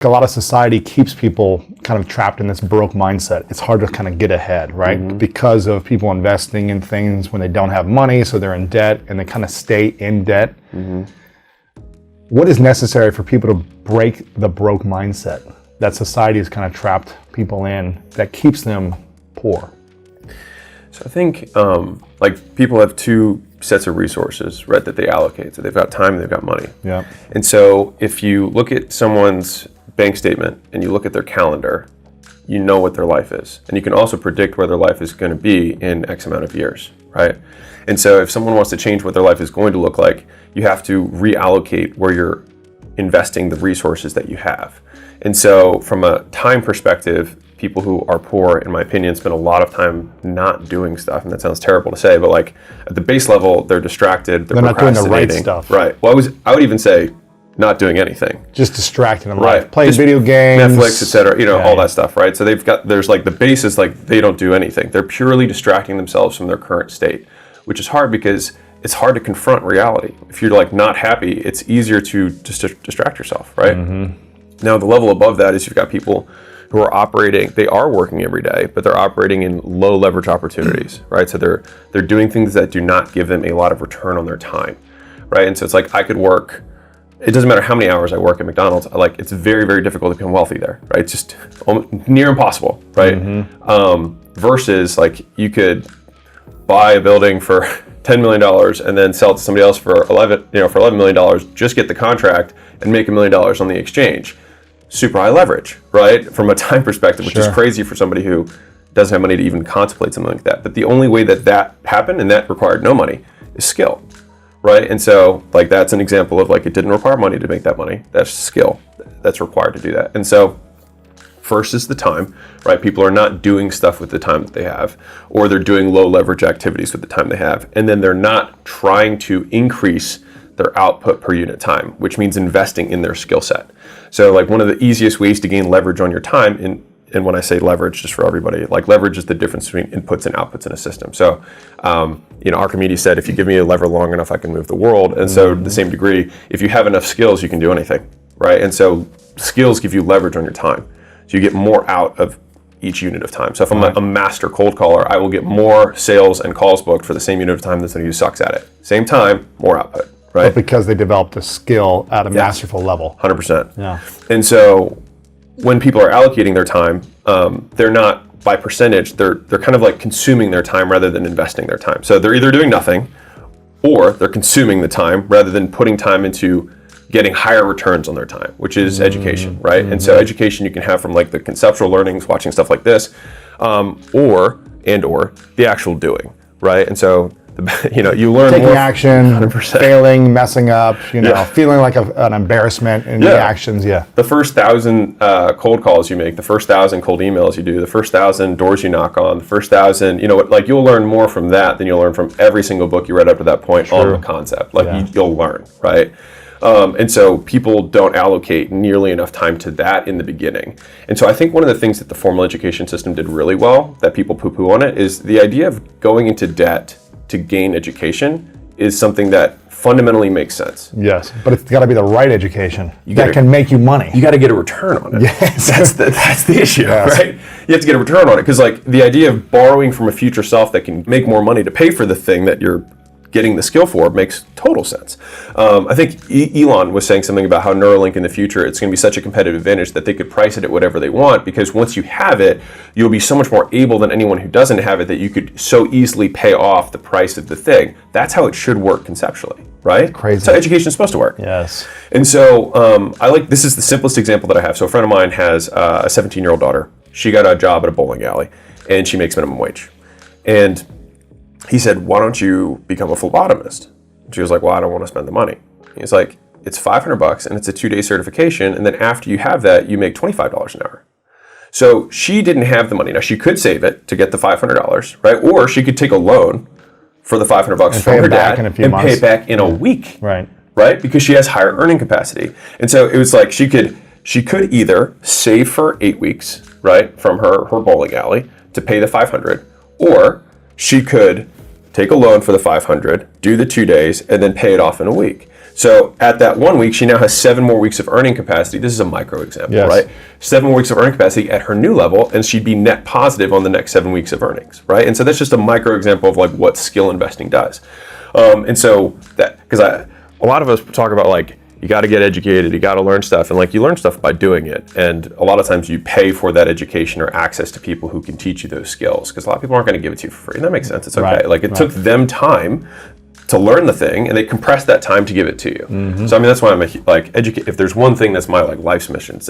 a lot of society keeps people kind of trapped in this broke mindset. It's hard to kind of get ahead, right? Because of people investing in things when they don't have money, so they're in debt and they kind of stay in debt. What is necessary for people to break the broke mindset that society has kind of trapped people in that keeps them poor? So I think like people have two sets of resources, right, that they allocate. So they've got time and they've got money. Yeah. And so if you look at someone's bank statement and you look at their calendar, you know what their life is. And you can also predict where their life is going to be in X amount of years, right? And so if someone wants to change what their life is going to look like, you have to reallocate where you're investing the resources that you have. And so from a time perspective, people who are poor, in my opinion, spend a lot of time not doing stuff. And that sounds terrible to say, but like at the base level, they're distracted, they're not doing the right procrastinating. stuff. Right. Well, I would even say not doing anything. Just distracted in Right. life. Playing Just video games. Netflix, etc., all that stuff, right? So there's like the base is like they don't do anything. They're purely distracting themselves from their current state, which is hard because it's hard to confront reality. If you're like not happy, it's easier to just distract yourself, right? Now the level above that is you've got people who are operating, they are working every day, but they're operating in low leverage opportunities, right? So they're doing things that do not give them a lot of return on their time, right? And so it's like I could work, it doesn't matter how many hours I work at McDonald's, it's very, very difficult to become wealthy there, right? It's just near impossible, right? Versus like you could buy a building for $10 million and then sell it to somebody else for $11 million, just get the contract and make $1 million on the exchange. Super high leverage, right? From a time perspective, which is crazy for somebody who doesn't have money to even contemplate something like that. But the only way that happened, and that required no money, is skill, right? And so like that's an example of like it didn't require money to make that money. That's skill that's required to do that. And so first is the time, right? People are not doing stuff with the time that they have, or they're doing low leverage activities with the time they have. And then they're not trying to increase their output per unit time, which means investing in their skill set. So like one of the easiest ways to gain leverage on your time, and when I say leverage, just for everybody, like leverage is the difference between inputs and outputs in a system. So, Archimedes said, if you give me a lever long enough, I can move the world. And so to the same degree, if you have enough skills, you can do anything, right? And so skills give you leverage on your time. So you get more out of each unit of time. So if I'm a master cold caller, I will get more sales and calls booked for the same unit of time than somebody who sucks at it. Same time, more output. Right. But because they developed a skill at a masterful level. 100%. Yeah. And so when people are allocating their time, they're not by percentage, they're kind of like consuming their time rather than investing their time. So they're either doing nothing or they're consuming the time rather than putting time into getting higher returns on their time, which is education, right? And so education you can have from like the conceptual learnings, watching stuff like this, or the actual doing, right? And so you learn taking more action, 100%. Failing, messing up, feeling like an embarrassment in the actions. Yeah. The first 1,000 cold calls you make, the first 1,000 cold emails you do, the first 1,000 doors you knock on, the first 1,000, you'll learn more from that than you'll learn from every single book you read up to that point on the concept. You'll learn, right? And so people don't allocate nearly enough time to that in the beginning. And so I think one of the things that the formal education system did really well, that people poo-poo on it, is the idea of going into debt to gain education is something that fundamentally makes sense. Yes, but it's got to be the right education that can make you money. You got to get a return on it. Yes. That's the issue, right? You have to get a return on it because the idea of borrowing from a future self that can make more money to pay for the thing that you're getting the skill for makes total sense. I think Elon was saying something about how Neuralink in the future, it's going to be such a competitive advantage that they could price it at whatever they want, because once you have it, you'll be so much more able than anyone who doesn't have it that you could so easily pay off the price of the thing. That's how it should work conceptually, right? Crazy. That's how education is supposed to work. Yes. And so this is the simplest example that I have. So a friend of mine has a 17-year-old daughter. She got a job at a bowling alley and she makes minimum wage. And he said, why don't you become a phlebotomist? She was like, well, I don't want to spend the money. He's like, it's $500 and it's a 2-day certification. And then after you have that, you make $25 an hour. So she didn't have the money. Now she could save it to get the $500, right? Or she could take a loan for the $500 from her dad and pay it back in a week, right? Because she has higher earning capacity. And so it was like she could either save for 8 weeks, right, from her bowling alley to pay the $500, or she could take a loan for the $500, do the 2 days, and then pay it off in a week. So at that 1 week, she now has 7 more weeks of earning capacity. This is a micro example, Yes. right? 7 more weeks of earning capacity at her new level, and she'd be net positive on the next 7 weeks of earnings, right? And so that's just a micro example of like what skill investing does. And so that, because a lot of us talk about like, you got to get educated, you got to learn stuff, and like you learn stuff by doing it. And a lot of times you pay for that education or access to people who can teach you those skills, because a lot of people aren't going to give it to you for free. And that makes sense. It's okay. Right, Like it took them time to learn the thing, and they compressed that time to give it to you. So I mean, that's why I'm like, if there's one thing that's my like life's mission, it's